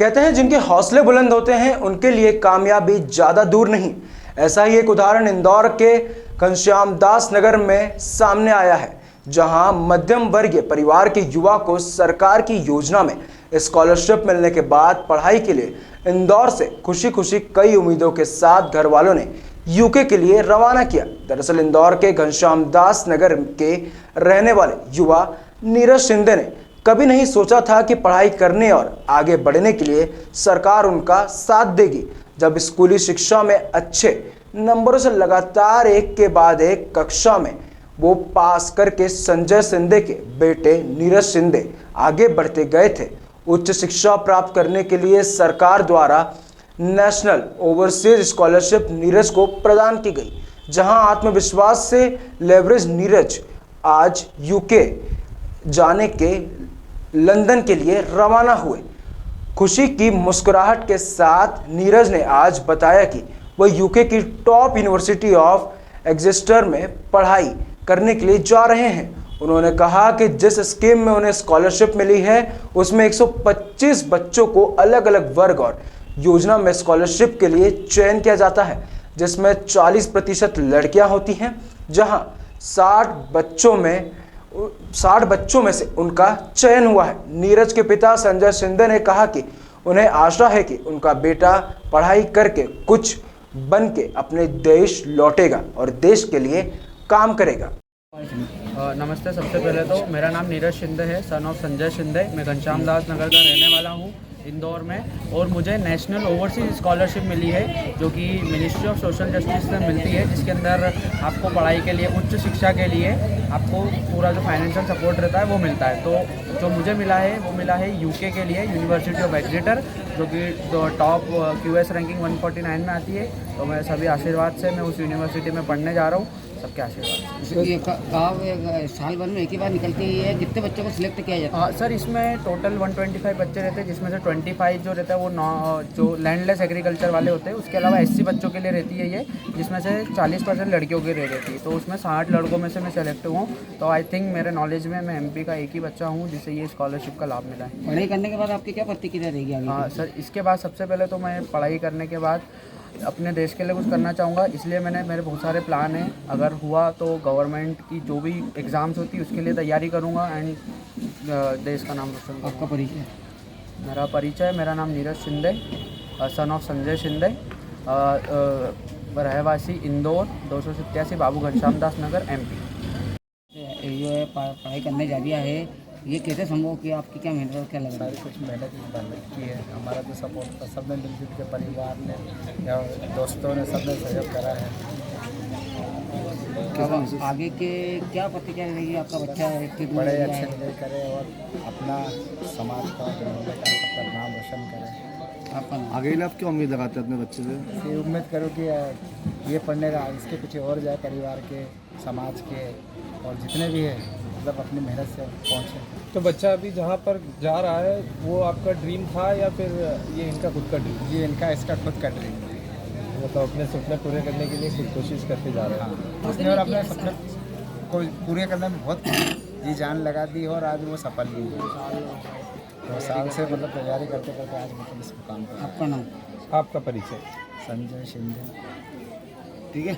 कहते हैं जिनके हौसले बुलंद होते हैं उनके लिए कामयाबी ज़्यादा दूर नहीं। ऐसा ही एक उदाहरण इंदौर के घनश्याम दास नगर में सामने आया है, जहां मध्यम वर्गीय परिवार के युवा को सरकार की योजना में स्कॉलरशिप मिलने के बाद पढ़ाई के लिए इंदौर से खुशी खुशी कई उम्मीदों के साथ घर वालों ने यूके के लिए रवाना किया। दरअसल इंदौर के घनश्याम दास नगर के रहने वाले युवा नीरज शिंदे ने कभी नहीं सोचा था कि पढ़ाई करने और आगे बढ़ने के लिए सरकार उनका साथ देगी। जब स्कूली शिक्षा में अच्छे नंबरों से लगातार एक के बाद एक कक्षा में वो पास करके संजय शिंदे के बेटे नीरज शिंदे आगे बढ़ते गए थे। उच्च शिक्षा प्राप्त करने के लिए सरकार द्वारा नेशनल ओवरसीज स्कॉलरशिप नीरज को प्रदान की गई, जहां आत्मविश्वास से लेवरेज नीरज आज यूके जाने के लंदन के लिए रवाना हुए। खुशी की मुस्कुराहट के साथ नीरज ने आज बताया कि वह यूके की टॉप यूनिवर्सिटी ऑफ एक्सेटर में पढ़ाई करने के लिए जा रहे हैं। उन्होंने कहा कि जिस स्कीम में उन्हें स्कॉलरशिप मिली है उसमें 125 बच्चों को अलग अलग वर्ग और योजना में स्कॉलरशिप के लिए चयन किया जाता है, जिसमें 40% लड़कियां होती हैं, जहां 60 बच्चों में से उनका चयन हुआ है। नीरज के पिता संजय शिंदे ने कहा कि उन्हें आशा है कि उनका बेटा पढ़ाई करके कुछ बन के अपने देश लौटेगा और देश के लिए काम करेगा। नमस्ते। सबसे पहले तो मेरा नाम नीरज शिंदे है, सन ऑफ संजय शिंदे। मैं घनश्याम दास नगर का रहने वाला हूँ इंदौर में, और मुझे नेशनल ओवरसीज स्कॉलरशिप मिली है जो कि मिनिस्ट्री ऑफ सोशल जस्टिस से मिलती है, जिसके अंदर आपको पढ़ाई के लिए, उच्च शिक्षा के लिए आपको पूरा जो फाइनेंशियल सपोर्ट रहता है वो मिलता है। तो जो मुझे मिला है वो मिला है यूके के लिए, यूनिवर्सिटी ऑफ एक्सेटर, जो कि टॉप QS रैंकिंग 149 में आती है। तो मैं सभी आशीर्वाद से मैं उस यूनिवर्सिटी में पढ़ने जा रहा हूँ, सबके आशीर्वाद से। ये साल भर में एक ही बार निकलती है, कितने बच्चों को सिलेक्ट किया जाता है? सर, इसमें टोटल 125 बच्चे रहते हैं, जिसमें से 25 जो रहता है वो जो लैंडलेस एग्रीकल्चर वाले होते हैं। उसके अलावा SC बच्चों के लिए रहती है ये, जिसमें से 40% लड़कियों के लिए रहती है। तो उसमें 60 लड़कों में से मैं सेलेक्ट हूँ। तो आई थिंक मेरे नॉलेज में मैं MP का एक ही बच्चा हूँ जिसे ये स्कॉलरशिप का लाभ मिला है। पढ़ाई करने के बाद आपकी क्या प्रतिक्रिया रहेगी आगे? सर, इसके बाद सबसे पहले तो मैं पढ़ाई करने के बाद अपने देश के लिए कुछ करना चाहूँगा, इसलिए मेरे बहुत सारे प्लान हैं। अगर हुआ तो गवर्नमेंट की जो भी एग्ज़ाम्स होती है उसके लिए तैयारी करूँगा एंड देश का नाम रोशन करूँगा। आपका परिचय? मेरा नाम नीरज शिंदे, सन ऑफ संजय शिंदे, रहवासी इंदौर, 287 बाबू घनश्याम दास नगर, MP। ये पढ़ाई करने जा रहा है, ये कैसे संभव किया? आपकी क्या मेहनत और क्या लग रहा है? कुछ मेहनत की है। हमारा जो सपोर्ट था सबने मिलजुल के, परिवार ने या दोस्तों ने, सबने सहयोग करा है। अब आगे के क्या प्रतिक्रिया रहेगी? आपका बच्चा बड़े अच्छे निकल करे और अपना समाज का अपना नाम रोशन करे। आपका आगे आप क्या उम्मीद लगाते हैं अपने बच्चे से? ये उम्मीद करूँ कि ये पढ़ने का इसके पीछे और जाए, परिवार के, समाज के, और जितने भी है मतलब अपनी मेहनत से पहुँचे। तो बच्चा अभी जहाँ पर जा रहा है वो आपका ड्रीम था या फिर ये इनका खुद का ड्रीम? ये इसका खुद का ड्रीम है। वो तो अपने सपने पूरे करने के लिए खुद कोशिश करते जा रहे हैं। हाँ, उसने और अपने सपने को पूरे करने में बहुत जी जान लगा दी और आज वो सफल भी हुआ। तो साल से मतलब तैयारी करते करते आज मतलब इस मुकाम पर। आपका नाम? आपका परिचय? संजय शिंदे। ठीक है।